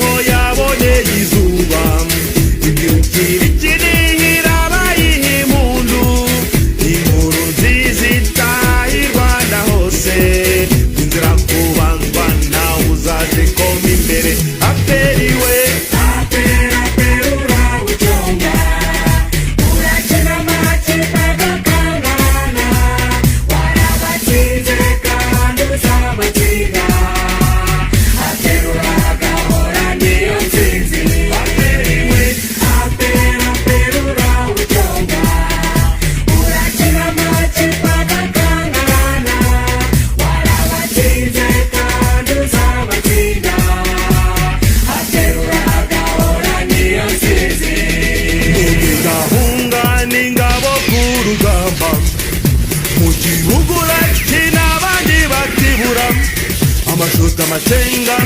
niho yaboneye izuba ibyukira ikinihira bayihimpundu inkuru nziza itaha i Rwanda hose inzira kubanzwa nawe uzaje koma imbere aperiwe amashuta amacenga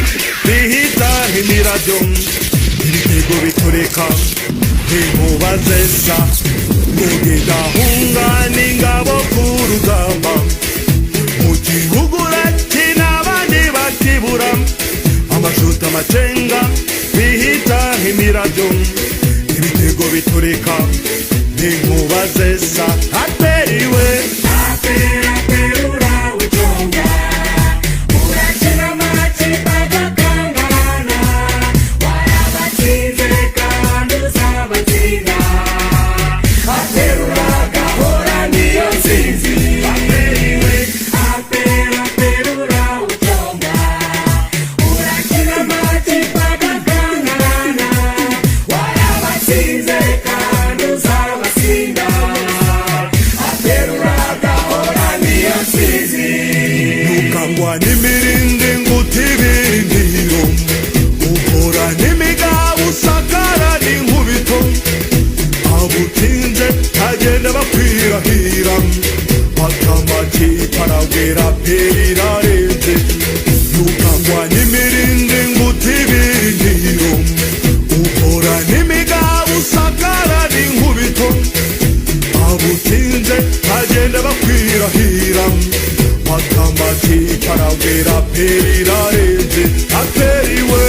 bihita imirabyo ibitego biturika inkuba zesa muge gahunga n'ingabo ku rugamba mu gihugu urati n'abandi bakibura amashuta amacenga bihita imirabyo ibitego biturika inkuba zesa aperiwe n'imirindi ngutibirindiro ukora n'imigabo usakara n'inkubito abutinze agenda bakwirahira akamakipe aragwira perirarenze ukangwa n'imirindi ngutibirindiro ukora n'imigabo usakara n'inkubito abutinze agenda bakwirahira akamakipe aragwira perirarenze aperiwe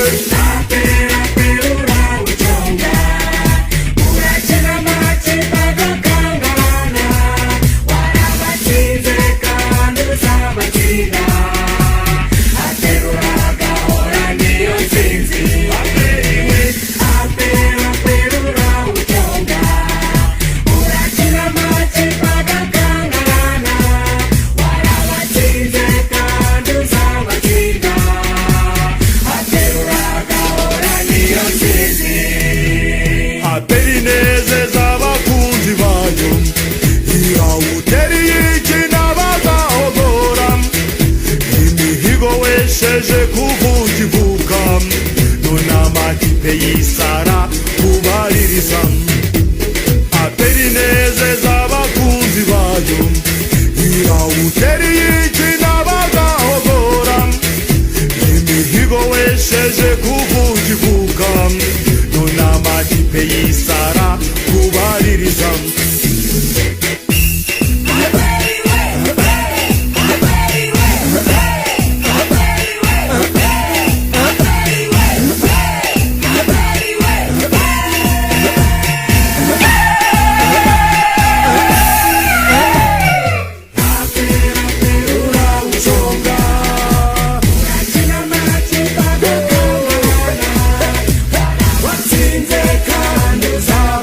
sheje kuvukivuka none amakipe y'isara kubaririza aperi nezeza abakunzi bayo irawuteriye iki n'abagahogora imihigo wesheje kuvukivuka none amakipe y'isara kubaririza Watsinze kandi uzaba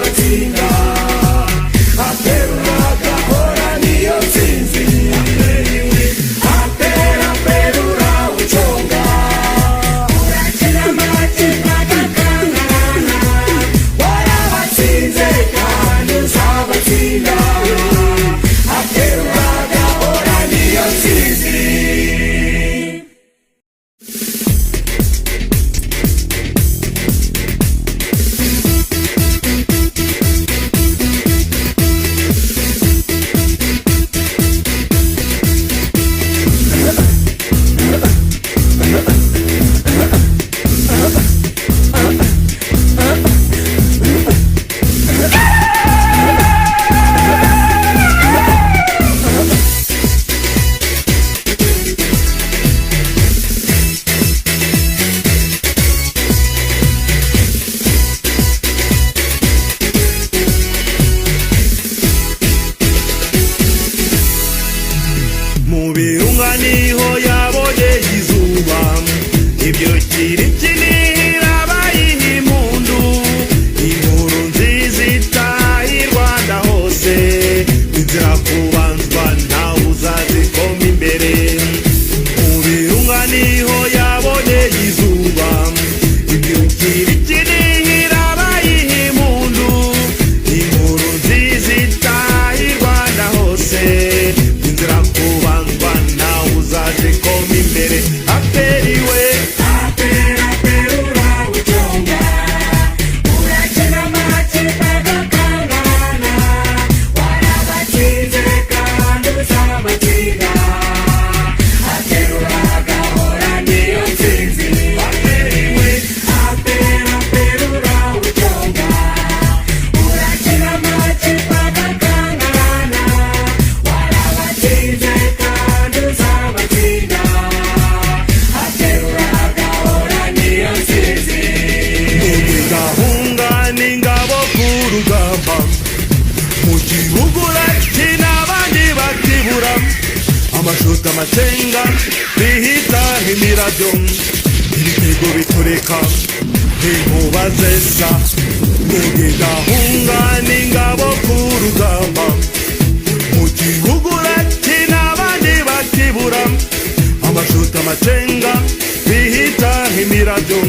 amacenga bihita imirabyo, ibitego biturika inkuba zesa, mugidahunga n'ingabo ku rugamba, mu gihugu urakina abandi bakibura, amashuti amacenga bihita imirabyo,